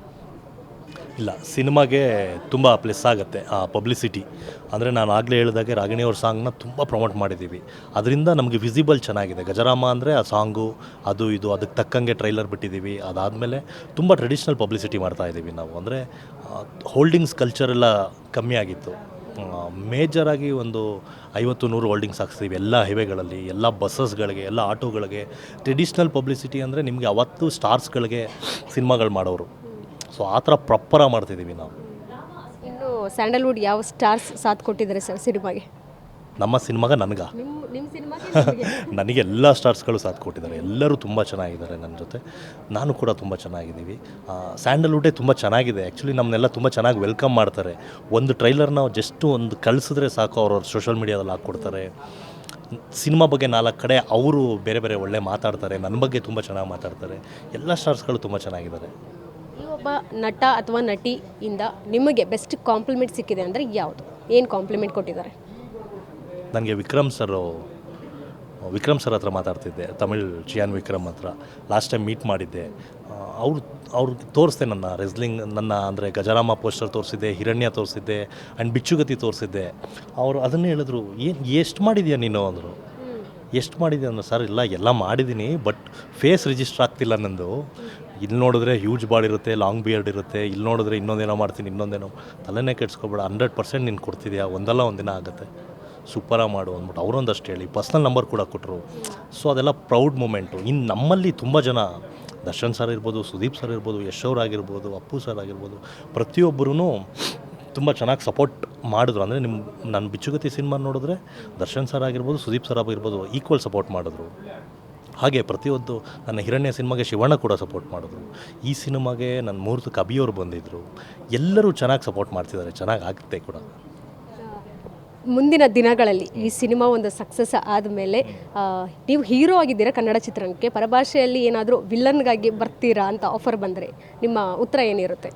Speaker 1: ಇಲ್ಲ, ಸಿನಿಮಾಗೆ ತುಂಬ ಪ್ಲಸ್ ಆಗುತ್ತೆ ಆ ಪಬ್ಲಿಸಿಟಿ. ಅಂದರೆ ನಾನು ಆಗಲೇ ಹೇಳಿದಾಗೆ ರಾಗಿಣಿಯವ್ರ ಸಾಂಗ್ನ ತುಂಬ ಪ್ರಮೋಟ್ ಮಾಡಿದ್ದೀವಿ. ಅದರಿಂದ ನಮಗೆ ವಿಸಿಬಲ್ ಚೆನ್ನಾಗಿದೆ. ಗಜರಾಮ ಅಂದರೆ ಆ ಸಾಂಗು, ಅದು ಇದು ಅದಕ್ಕೆ ತಕ್ಕಂಗೆ ಟ್ರೈಲರ್ ಬಿಟ್ಟಿದ್ದೀವಿ. ಅದಾದಮೇಲೆ ತುಂಬ ಟ್ರೆಡಿಷ್ನಲ್ ಪಬ್ಲಿಸಿಟಿ ಮಾಡ್ತಾಯಿದ್ದೀವಿ ನಾವು. ಅಂದರೆ ಹೋಲ್ಡಿಂಗ್ಸ್ ಕಲ್ಚರೆಲ್ಲ ಕಮ್ಮಿ ಆಗಿತ್ತು. ಮೇಜರಾಗಿ ಒಂದು 50-100 ಹೋಲ್ಡಿಂಗ್ಸ್ ಹಾಕ್ಸ್ತೀವಿ ಎಲ್ಲ ಹೈವೇಗಳಲ್ಲಿ, ಎಲ್ಲ ಬಸ್ಸಸ್ಗಳಿಗೆ, ಎಲ್ಲ ಆಟೋಗಳಿಗೆ. ಟ್ರೆಡಿಷ್ನಲ್ ಪಬ್ಲಿಸಿಟಿ ಅಂದರೆ ನಿಮಗೆ ಅವತ್ತು ಸ್ಟಾರ್ಸ್ಗಳಿಗೆ ಸಿನಿಮಾಗಳು ಮಾಡೋರು. ಸೊ ಆ ಥರ ಪ್ರಾಪರಾಗಿ ಮಾಡ್ತಿದ್ದೀವಿ ನಾವು.
Speaker 3: ಇನ್ನು ಸ್ಯಾಂಡಲ್ವುಡ್ ಯಾವ ಸ್ಟಾರ್ಸ್ ಸಾಥ್ ಕೊಟ್ಟಿದ್ದಾರೆ ಸರ್ ಸಿನಿಮಾಗೆ?
Speaker 1: ನಮ್ಮ ಸಿನಿಮಾಗೆ
Speaker 3: ನಿಮ್ಮ ಸಿನಿಮಾಗೆ
Speaker 1: ನನಗೆ ಎಲ್ಲ ಸ್ಟಾರ್ಸ್ಗಳು ಸಾಥ್ ಕೊಟ್ಟಿದ್ದಾರೆ. ಎಲ್ಲರೂ ತುಂಬ ಚೆನ್ನಾಗಿದ್ದಾರೆ ನನ್ನ ಜೊತೆ, ನಾನು ಕೂಡ ತುಂಬ ಚೆನ್ನಾಗಿದ್ದೀವಿ. ಸ್ಯಾಂಡಲ್ವುಡ್ಡೇ ತುಂಬ ಚೆನ್ನಾಗಿದೆ. ಆ್ಯಕ್ಚುಲಿ ನಮ್ಮನ್ನೆಲ್ಲ ತುಂಬ ಚೆನ್ನಾಗಿ ವೆಲ್ಕಮ್ ಮಾಡ್ತಾರೆ. ಒಂದು ಟ್ರೈಲರ್ನ ಜಸ್ಟ್ ಒಂದು ಕಳಿಸಿದ್ರೆ ಸಾಕು, ಅವ್ರವ್ರ ಸೋಷಲ್ ಮೀಡಿಯಾದಲ್ಲಿ ಹಾಕ್ಕೊಡ್ತಾರೆ. ಸಿನಿಮಾ ಬಗ್ಗೆ 4 ಕಡೆ ಅವರು ಬೇರೆ ಬೇರೆ ಒಳ್ಳೆ ಮಾತಾಡ್ತಾರೆ, ನನ್ನ ಬಗ್ಗೆ ತುಂಬ ಚೆನ್ನಾಗಿ ಮಾತಾಡ್ತಾರೆ. ಎಲ್ಲ ಸ್ಟಾರ್ಸ್ಗಳು ತುಂಬ ಚೆನ್ನಾಗಿದ್ದಾರೆ.
Speaker 3: ಈ ಒಬ್ಬ ನಟ ಅಥವಾ ನಟಿಯಿಂದ ನಿಮಗೆ ಬೆಸ್ಟ್ ಕಾಂಪ್ಲಿಮೆಂಟ್ ಸಿಕ್ಕಿದೆ ಅಂದರೆ ಯಾವುದು? ಏನು ಕಾಂಪ್ಲಿಮೆಂಟ್ ಕೊಟ್ಟಿದ್ದಾರೆ?
Speaker 1: ನನಗೆ ವಿಕ್ರಮ್ ಸರ್ ಹತ್ರ ಮಾತಾಡ್ತಿದ್ದೆ, ತಮಿಳ್ ಚಿಯಾನ್ ವಿಕ್ರಮ್ ಹತ್ರ ಲಾಸ್ಟ್ ಟೈಮ್ ಮೀಟ್ ಮಾಡಿದ್ದೆ. ಅವ್ರಿಗೆ ತೋರಿಸ್ದೆ ನನ್ನ ರೆಸ್ಲಿಂಗ್, ನನ್ನ ಅಂದರೆ ಗಜರಾಮ ಪೋಸ್ಟರ್ ತೋರಿಸಿದ್ದೆ, ಹಿರಣ್ಯ ತೋರಿಸಿದ್ದೆ ಆ್ಯಂಡ್ ಬಿಚ್ಚುಗತಿ ತೋರಿಸಿದ್ದೆ. ಅವರು ಅದನ್ನೇ ಹೇಳಿದ್ರು, ಎಷ್ಟು ಮಾಡಿದ್ಯಾ ನೀನು ಅಂದರು. ಎಷ್ಟು ಮಾಡಿದ್ಯಾ ಅಂದ್ರೆ, ಸರ್ ಇಲ್ಲ ಎಲ್ಲ ಮಾಡಿದ್ದೀನಿ, ಬಟ್ ಫೇಸ್ ರಿಜಿಸ್ಟರ್ ಆಗ್ತಿಲ್ಲ ನಂದು. ಇಲ್ಲಿ ನೋಡಿದ್ರೆ ಹ್ಯೂಜ್ ಬಾಡಿ ಇರುತ್ತೆ, ಲಾಂಗ್ ಬಿಯರ್ಡ್ ಇರುತ್ತೆ, ಇಲ್ಲಿ ನೋಡಿದ್ರೆ ಇನ್ನೊಂದೇನೋ ಮಾಡ್ತೀನಿ, ಇನ್ನೊಂದೇನೋ. ತಲೆನೇ ಕೆಡ್ಸ್ಕೊಬೇಡ, 100% ನೀನು ಕೊಡ್ತಿದ್ಯಾ, ಒಂದಲ್ಲ ಒಂದಿನ ಆಗುತ್ತೆ, ಸೂಪರಾಗಿ ಮಾಡು ಅಂದ್ಬಿಟ್ಟು ಅವರೊಂದಷ್ಟು ಹೇಳಿ ಪರ್ಸ್ನಲ್ ನಂಬರ್ ಕೂಡ ಕೊಟ್ಟರು. ಸೊ ಅದೆಲ್ಲ ಪ್ರೌಡ್ ಮೂಮೆಂಟು. ಇನ್ನು ನಮ್ಮಲ್ಲಿ ತುಂಬ ಜನ, ದರ್ಶನ್ ಸರ್ ಇರ್ಬೋದು, ಸುದೀಪ್ ಸರ್ ಇರ್ಬೋದು, ಯಶ್ ಅವರಾಗಿರ್ಬೋದು, ಅಪ್ಪು ಸರ್ ಆಗಿರ್ಬೋದು, ಪ್ರತಿಯೊಬ್ಬರೂ ತುಂಬ ಚೆನ್ನಾಗಿ ಸಪೋರ್ಟ್ ಮಾಡಿದ್ರು. ಅಂದರೆ ನನ್ನ ಬಿಚ್ಚುಗತಿ ಸಿನಿಮಾ ನೋಡಿದ್ರೆ ದರ್ಶನ್ ಸರ್ ಆಗಿರ್ಬೋದು, ಸುದೀಪ್ ಸರ್ ಆಗಿರ್ಬೋದು ಈಕ್ವಲ್ ಸಪೋರ್ಟ್ ಮಾಡಿದ್ರು. ಹಾಗೆ ಪ್ರತಿಯೊಂದು ನನ್ನ ಹಿರಣ್ಯ ಸಿನಿಮಾಗೆ ಶಿವಣ್ಣ ಕೂಡ ಸಪೋರ್ಟ್ ಮಾಡಿದ್ರು. ಈ ಸಿನಿಮಾಗೆ ನನ್ನ ಮುಹೂರ್ತಕ್ಕೆ ಅಭಿಯವರು ಬಂದಿದ್ದರು. ಎಲ್ಲರೂ ಚೆನ್ನಾಗಿ ಸಪೋರ್ಟ್ ಮಾಡ್ತಿದ್ದಾರೆ, ಚೆನ್ನಾಗಿ ಆಗುತ್ತೆ ಕೂಡ.
Speaker 3: ಮುಂದಿನ ದಿನಗಳಲ್ಲಿ ಈ ಸಿನಿಮಾ ಒಂದು ಸಕ್ಸಸ್ ಆದಮೇಲೆ ನೀವು ಹೀರೋ ಆಗಿದ್ದೀರಾ ಕನ್ನಡ ಚಿತ್ರರಂಗಕ್ಕೆ, ಪರಭಾಷೆಯಲ್ಲಿ ಏನಾದರೂ ವಿಲನ್ಗಾಗಿ ಬರ್ತೀರಾ ಅಂತ ಆಫರ್ ಬಂದರೆ ನಿಮ್ಮ ಉತ್ತರ ಏನಿರುತ್ತೆ?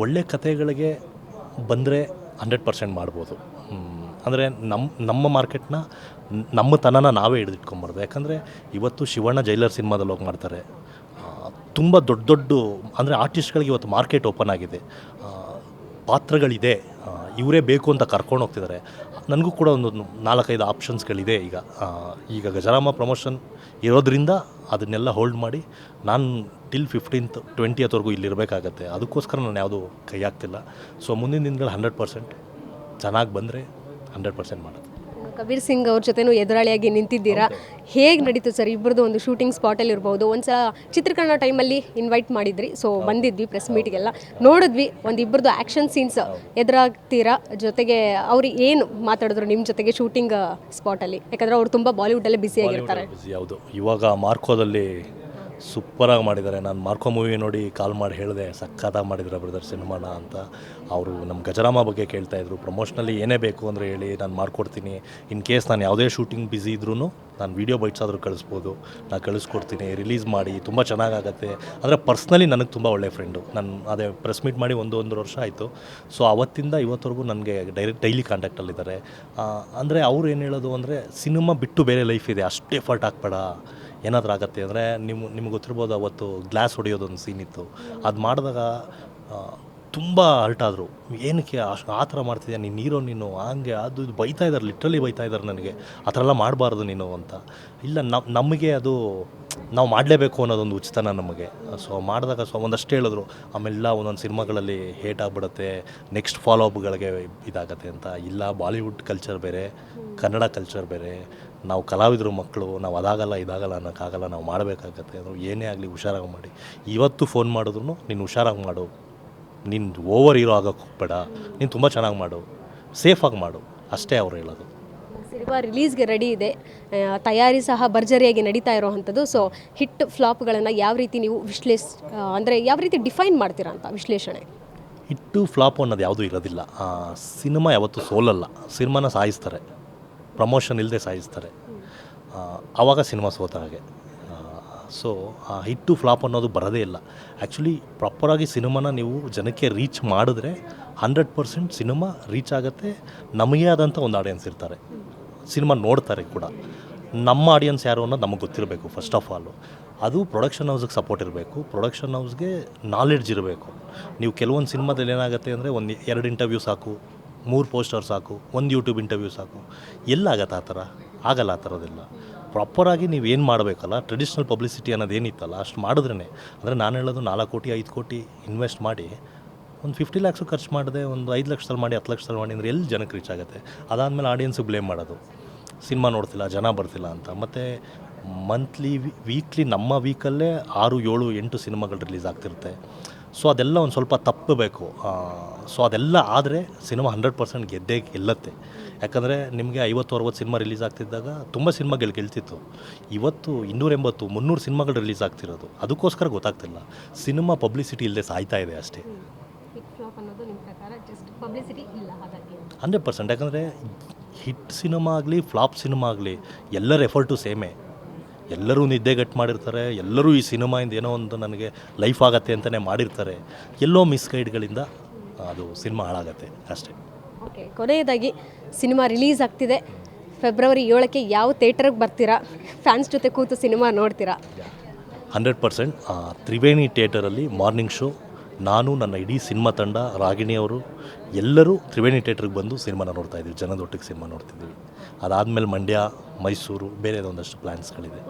Speaker 1: ಒಳ್ಳೆ ಕಥೆಗಳಿಗೆ ಬಂದರೆ 100% ಮಾಡ್ಬೋದು. ಅಂದರೆ ನಮ್ಮ ಮಾರ್ಕೆಟ್ನ, ನಮ್ಮ ತನನ ನಾವೇ ಹಿಡಿದಿಟ್ಕೊಂಬಾರ್ದು. ಯಾಕಂದರೆ ಇವತ್ತು ಶಿವಣ್ಣ ಜೈಲರ್ ಸಿನಿಮಾದಲ್ಲಿ ಹೋಗಿ ಮಾಡ್ತಾರೆ. ತುಂಬ ದೊಡ್ಡ ಅಂದರೆ ಆರ್ಟಿಸ್ಟ್ಗಳಿಗೆ ಇವತ್ತು ಮಾರ್ಕೆಟ್ ಓಪನ್ ಆಗಿದೆ, ಪಾತ್ರಗಳಿದೆ, ಇವರೇ ಬೇಕು ಅಂತ ಕರ್ಕೊಂಡು ಹೋಗ್ತಿದ್ದಾರೆ. ನನಗೂ ಕೂಡ ಒಂದು 4-5 ಆಪ್ಷನ್ಸ್ಗಳಿದೆ. ಈಗ ಗಜರಾಮ ಪ್ರಮೋಷನ್ ಇರೋದ್ರಿಂದ ಅದನ್ನೆಲ್ಲ ಹೋಲ್ಡ್ ಮಾಡಿ ನಾನು ಟಿಲ್ 15th 20th ಇಲ್ಲಿರಬೇಕಾಗತ್ತೆ. ಅದಕ್ಕೋಸ್ಕರ ನಾನು ಯಾವುದೂ ಕೈ ಹಾಕ್ತಿಲ್ಲ. ಸೊ ಮುಂದಿನ ದಿನಗಳು 100% ಚೆನ್ನಾಗಿ ಬಂದರೆ 100% ಮಾಡೋದು.
Speaker 3: ಕಬೀರ್ ಸಿಂಗ್ ಅವ್ರ ಜೊತೆನೂ ಎದುರಾಳಿಯಾಗಿ ನಿಂತಿದ್ದೀರಾ. ಹೇಗೆ ನಡೀತು ಸರ್ ಇಬ್ಬರದು ಒಂದು ಶೂಟಿಂಗ್ ಸ್ಪಾಟಲ್ಲಿ ಇರ್ಬೋದು? ಒಂದು ಸಲ ಚಿತ್ರೀಕರಣ ಟೈಮಲ್ಲಿ ಇನ್ವೈಟ್ ಮಾಡಿದ್ರಿ, ಸೊ ಬಂದಿದ್ವಿ ಪ್ರೆಸ್ ಮೀಟಿಗೆಲ್ಲ ನೋಡಿದ್ವಿ. ಒಂದು ಇಬ್ಬರದು ಆ್ಯಕ್ಷನ್ ಸೀನ್ಸ್ ಎದುರಾಗ್ತೀರಾ, ಜೊತೆಗೆ ಅವ್ರು ಏನು ಮಾತಾಡಿದ್ರು ನಿಮ್ಮ ಜೊತೆಗೆ ಶೂಟಿಂಗ್ ಸ್ಪಾಟಲ್ಲಿ? ಯಾಕಂದರೆ ಅವ್ರು ತುಂಬ ಬಾಲಿವುಡ್ಡಲ್ಲೇ ಬ್ಯುಸಿಯಾಗಿರ್ತಾರೆ.
Speaker 1: ಹೌದು, ಇವಾಗ ಮಾರ್ಕೋದಲ್ಲಿ ಸೂಪರಾಗಿ ಮಾಡಿದ್ದಾರೆ. ನಾನು ಮಾರ್ಕೋ ಮೂವಿ ನೋಡಿ ಕಾಲ್ ಮಾಡಿ ಹೇಳಿದೆ, ಸಖತ್ತಾಗಿ ಮಾಡಿದ್ದಾರೆ ಬ್ರದರ್ ಸಿನಿಮಾನ ಅಂತ. ಅವರು ನಮ್ಮ ಗಜರಾಮ ಬಗ್ಗೆ ಕೇಳ್ತಾಯಿದ್ರು. ಪ್ರಮೋಷನಲ್ಲಿ ಏನೇ ಬೇಕು ಅಂದರೆ ಹೇಳಿ, ನಾನು ಮಾಡ್ಕೊಡ್ತೀನಿ. ಇನ್ ಕೇಸ್ ನಾನು ಯಾವುದೇ ಶೂಟಿಂಗ್ ಬ್ಯುಸಿ ಇದ್ರೂ ನಾನು ವೀಡಿಯೋ ಬೈಟ್ಸ್ ಆದರೂ ಕಳಿಸ್ಬೋದು, ನಾನು ಕಳಿಸ್ಕೊಡ್ತೀನಿ, ರಿಲೀಸ್ ಮಾಡಿ, ತುಂಬ ಚೆನ್ನಾಗಾಗತ್ತೆ. ಆದರೆ ಪರ್ಸ್ನಲಿ ನನಗೆ ತುಂಬ ಒಳ್ಳೆಯ ಫ್ರೆಂಡು. ನಾನು ಅದೇ ಪ್ರೆಸ್ ಮೀಟ್ ಮಾಡಿ ಒಂದೂವರೆ ವರ್ಷ ಆಯಿತು. ಸೊ ಅವತ್ತಿಂದ ಇವತ್ತವರೆಗೂ ನನಗೆ ಡೈಲಿ ಕಾಂಟ್ಯಾಕ್ಟಲ್ಲಿದ್ದಾರೆ. ಅಂದರೆ ಅವ್ರು ಏನು ಹೇಳೋದು ಅಂದರೆ, ಸಿನಿಮಾ ಬಿಟ್ಟು ಬೇರೆ ಲೈಫ್ ಇದೆ, ಅಷ್ಟೇ ಎಫರ್ಟ್ ಹಾಕ್ಬೇಡ, ಏನಾದರೂ ಆಗುತ್ತೆ ಅಂದರೆ. ನಿಮ್ಗೆ ಗೊತ್ತಿರ್ಬೋದು, ಅವತ್ತು ಗ್ಲಾಸ್ ಹೊಡೆಯೋದೊಂದು ಸೀನ್ ಇತ್ತು. ಅದು ಮಾಡಿದಾಗ ತುಂಬ ಹರ್ಟ್ ಆದರು. ಏನಕ್ಕೆ ಆ ಥರ ಮಾಡ್ತಿದ್ಯಾ ನೀನು, ನೀನು ಹಂಗೆ ಅದು ಇದು ಬೈತಾ ಇದ್ದಾರೆ, ಲಿಟ್ರಲಿ ಬೈತಾ ಇದ್ದಾರೆ ನನಗೆ, ಆ ಥರ ಎಲ್ಲ ಮಾಡಬಾರ್ದು ನೀನು ಅಂತ. ಇಲ್ಲ, ನಮಗೆ ಅದು ನಾವು ಮಾಡಲೇಬೇಕು ಅನ್ನೋದೊಂದು ಉಚಿತನ ನಮಗೆ. ಸೊ ಮಾಡಿದಾಗ ಒಂದಷ್ಟು ಹೇಳಿದ್ರು. ಆಮೇಲೆ ಒಂದೊಂದು ಸಿನಿಮಾಗಳಲ್ಲಿ ಹೇಟ್ ಆಗಿಬಿಡುತ್ತೆ, ನೆಕ್ಸ್ಟ್ ಫಾಲೋ ಅಪ್ಗಳಿಗೆ ಇದಾಗತ್ತೆ ಅಂತ. ಇಲ್ಲ, ಬಾಲಿವುಡ್ ಕಲ್ಚರ್ ಬೇರೆ, ಕನ್ನಡ ಕಲ್ಚರ್ ಬೇರೆ, ನಾವು ಕಲಾವಿದರು ಮಕ್ಕಳು, ನಾವು ಅದಾಗಲ್ಲ ಇದಾಗಲ್ಲ ಅನ್ನೋಕ್ಕಾಗಲ್ಲ, ನಾವು ಮಾಡಬೇಕಾಗತ್ತೆ. ಅದು ಏನೇ ಆಗಲಿ ಹುಷಾರಾಗಿ ಮಾಡಿ. ಇವತ್ತು ಫೋನ್ ಮಾಡಿದ್ರು ನೀನು ಹುಷಾರಾಗಿ ಮಾಡು, ನೀನು ಓವರ್ ಹೀರೋ ಆಗೋಕ್ಕೆ ಹೋಗಬೇಡ, ನೀನು ತುಂಬ ಚೆನ್ನಾಗಿ ಮಾಡು, ಸೇಫಾಗಿ ಮಾಡು, ಅಷ್ಟೇ ಅವ್ರು ಹೇಳೋದು.
Speaker 3: ಸಿನಿಮಾ ರಿಲೀಸ್ಗೆ ರೆಡಿ ಇದೆ, ತಯಾರಿ ಸಹ ಭರ್ಜರಿಯಾಗಿ ನಡೀತಾ ಇರೋವಂಥದ್ದು. ಸೊ ಹಿಟ್ ಫ್ಲಾಪ್ಗಳನ್ನು ಯಾವ ರೀತಿ ನೀವು ಅಂದರೆ ಯಾವ ರೀತಿ ಡಿಫೈನ್ ಮಾಡ್ತೀರಾ ಅಂತ ವಿಶ್ಲೇಷಣೆ?
Speaker 1: ಹಿಟ್ಟು ಫ್ಲಾಪು ಅನ್ನೋದು ಯಾವುದೂ ಇರೋದಿಲ್ಲ. ಸಿನಿಮಾ ಯಾವತ್ತೂ ಸೋಲಲ್ಲ. ಸಿನಿಮಾನ ಸಾಯಿಸ್ತಾರೆ, ಪ್ರಮೋಷನ್ ಇಲ್ಲದೆ ಸಾಯಿಸ್ತಾರೆ, ಆವಾಗ ಸಿನಿಮಾ ಸೋತ ಹಾಗೆ. ಸೊ ಹಿಟ್ಟು ಫ್ಲಾಪ್ ಅನ್ನೋದು ಬರೋದೇ ಇಲ್ಲ. ಆ್ಯಕ್ಚುಲಿ ಪ್ರಾಪರಾಗಿ ಸಿನಿಮಾನ ನೀವು ಜನಕ್ಕೆ ರೀಚ್ ಮಾಡಿದ್ರೆ 100% ಸಿನಿಮಾ ರೀಚ್ ಆಗುತ್ತೆ. ನಮಗೆ ಆದಂಥ ಒಂದು ಆಡಿಯನ್ಸ್ ಇರ್ತಾರೆ, ಸಿನಿಮಾ ನೋಡ್ತಾರೆ ಕೂಡ. ನಮ್ಮ ಆಡಿಯನ್ಸ್ ಯಾರು ಅನ್ನೋದು ನಮಗೆ ಗೊತ್ತಿರಬೇಕು ಫಸ್ಟ್ ಆಫ್ ಆಲು. ಅದು ಪ್ರೊಡಕ್ಷನ್ ಹೌಸ್ಗೆ ಸಪೋರ್ಟ್ ಇರಬೇಕು, ಪ್ರೊಡಕ್ಷನ್ ಹೌಸ್ಗೆ ನಾಲೆಡ್ಜ್ ಇರಬೇಕು. ನೀವು ಕೆಲವೊಂದು ಸಿನಿಮಾದಲ್ಲಿ ಏನಾಗುತ್ತೆ ಅಂದರೆ, 2 ಇಂಟರ್ವ್ಯೂ ಸಾಕು, 3 ಪೋಸ್ಟರ್ ಸಾಕು, 1 ಯೂಟ್ಯೂಬ್ ಇಂಟರ್ವ್ಯೂ ಸಾಕು. ಎಲ್ಲಾಗತ್ತೆ ಆ ಥರ? ಆಗಲ್ಲ. ಆ ಥರದಿಲ್ಲ. ಪ್ರಾಪರಾಗಿ ನೀವು ಏನು ಮಾಡಬೇಕಲ್ಲ, ಟ್ರೆಡಿಷ್ನಲ್ ಪಬ್ಲಿಸಿಟಿ ಅನ್ನೋದು ಏನಿತ್ತಲ್ಲ ಅಷ್ಟು ಮಾಡಿದ್ರೇ. ಅಂದರೆ ನಾನು ಹೇಳೋದು 4 ಕೋಟಿ 5 ಕೋಟಿ ಇನ್ವೆಸ್ಟ್ ಮಾಡಿ ಒಂದು 50 ಲ್ಯಾಕ್ಸು ಖರ್ಚು ಮಾಡಿದೆ, ಒಂದು 5 ಲಕ್ಷದಲ್ಲಿ ಮಾಡಿ 10 ಲಕ್ಷದಲ್ಲಿ ಮಾಡಿ ಅಂದರೆ ಎಲ್ಲಿ ಜನಕ್ಕೆ ರೀಚ್ ಆಗುತ್ತೆ. ಅದಾದಮೇಲೆ ಆಡಿಯನ್ಸಿಗೆ ಬ್ಲೇಮ್ ಮಾಡೋದು, ಸಿನಿಮಾ ನೋಡ್ತಿಲ್ಲ, ಜನ ಬರ್ತಿಲ್ಲ ಅಂತ. ಮತ್ತು ಮಂತ್ಲಿ ವೀಕ್ಲಿ ನಮ್ಮ ವೀಕಲ್ಲೇ 6, 7, 8 ಸಿನಿಮಾಗಳು ರಿಲೀಸ್ ಆಗ್ತಿರುತ್ತೆ. ಸೊ ಅದೆಲ್ಲ ಒಂದು ಸ್ವಲ್ಪ ತಪ್ಪಬೇಕು. ಸೊ ಅದೆಲ್ಲ ಆದರೆ ಸಿನಿಮಾ 100% ಗೆದ್ದೇ ಗೆಲ್ಲತ್ತೆ. ಯಾಕಂದರೆ ನಿಮಗೆ 50-60 ಸಿನಿಮಾ ರಿಲೀಸ್ ಆಗ್ತಿದ್ದಾಗ ತುಂಬ ಸಿನಿಮಾಗಳು ಗೆಲ್ತಿತ್ತು. ಇವತ್ತು 280, 300 ಸಿನಿಮಾಗಳು ರಿಲೀಸ್ ಆಗ್ತಿರೋದು. ಅದಕ್ಕೋಸ್ಕರ ಗೊತ್ತಾಗ್ತಿಲ್ಲ, ಸಿನಿಮಾ ಪಬ್ಲಿಸಿಟಿ ಇಲ್ಲದೆ ಸಾಯ್ತಾ ಇದೆ ಅಷ್ಟೇ. 100%. ಯಾಕಂದರೆ ಹಿಟ್ ಸಿನಿಮಾ ಆಗಲಿ ಫ್ಲಾಪ್ ಸಿನಿಮಾ ಆಗಲಿ ಎಲ್ಲರ ಎಫರ್ಟು ಸೇಮೇ. ಎಲ್ಲರೂ ನಿದ್ದೆಗಟ್ಟು ಮಾಡಿರ್ತಾರೆ, ಎಲ್ಲರೂ ಈ ಸಿನಿಮಾಯಿಂದ ಏನೋ ಒಂದು ನನಗೆ ಲೈಫ್ ಆಗತ್ತೆ ಅಂತಲೇ ಮಾಡಿರ್ತಾರೆ. ಎಲ್ಲೋ ಮಿಸ್ಗೈಡ್ಗಳಿಂದ ಅದು ಸಿನಿಮಾ ಹಾಳಾಗತ್ತೆ ಅಷ್ಟೇ.
Speaker 3: ಓಕೆ, ಕೊನೆಯದಾಗಿ ಸಿನಿಮಾ ರಿಲೀಸ್ ಆಗ್ತಿದೆ, ಫೆಬ್ರವರಿ 7ಕ್ಕೆ ಯಾವ ಥಿಯೇಟರ್ಗೆ ಬರ್ತೀರಾ? ಫ್ಯಾನ್ಸ್ ಜೊತೆ ಕೂತು ಸಿನಿಮಾ ನೋಡ್ತೀರಾ?
Speaker 1: 100%. ತ್ರಿವೇಣಿ ಥಿಯೇಟರಲ್ಲಿ ಮಾರ್ನಿಂಗ್ ಶೋ, ನಾನು ನನ್ನ ಇಡೀ ಸಿನಿಮಾ ತಂಡ, ರಾಗಿಣಿಯವರು ಎಲ್ಲರೂ ತ್ರಿವೇಣಿ ಥಿಯೇಟ್ರಿಗೆ ಬಂದು ಸಿನಿಮಾನ ನೋಡ್ತಾ ಇದ್ದೀವಿ, ಜನದೊಟ್ಟಿಗೆ ಸಿನಿಮಾ ನೋಡ್ತಿದ್ದೀವಿ. ಅದಾದಮೇಲೆ ಮಂಡ್ಯ, ಮೈಸೂರು, ಬೇರೆ ಒಂದಷ್ಟು ಪ್ಲ್ಯಾನ್ಸ್ಗಳಿದೆ.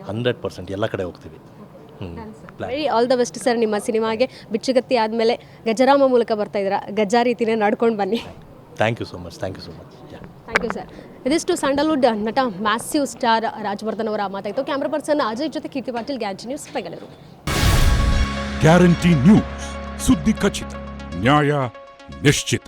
Speaker 1: 100% ಎಲ್ಲ ಕಡೆ ಹೋಗ್ತೀವಿ.
Speaker 3: Very all the best sir. ನಿಮ್ಮ ಸಿನಿಮಾಗೆ ಬಿಚ್ಚುಗತ್ತಿ ಆದಮೇಲೆ ಗಜರಾಮ ಮೂಲಕ ಬರ್ತಾ ಇದ್ದೀರಾ, ಗಜಾ ರೀತಿನೇ ನಡ್ಕೊಂಡು ಬನ್ನಿ.
Speaker 1: Thank you so much. Thank
Speaker 3: you sir. ಇದಿಷ್ಟು ಸ್ಯಾಂಡಲ್ವುಡ್ ನಟ ಮ್ಯಾಸಿವ್ ಸ್ಟಾರ್ ರಾಜವರ್ಧನ್ ಅವರ ಮಾತಾಯಿತು. ಕ್ಯಾಮ್ರಾ ಪರ್ಸನ್ ಅಜಯ್ ಜೊತೆ Keerthi Patil, Guarantee News, Bengaluru.
Speaker 2: Guarantee News, ಸುದ್ದಿ ಖಚಿತ, ನ್ಯಾಯ ನಿಶ್ಚಿತ.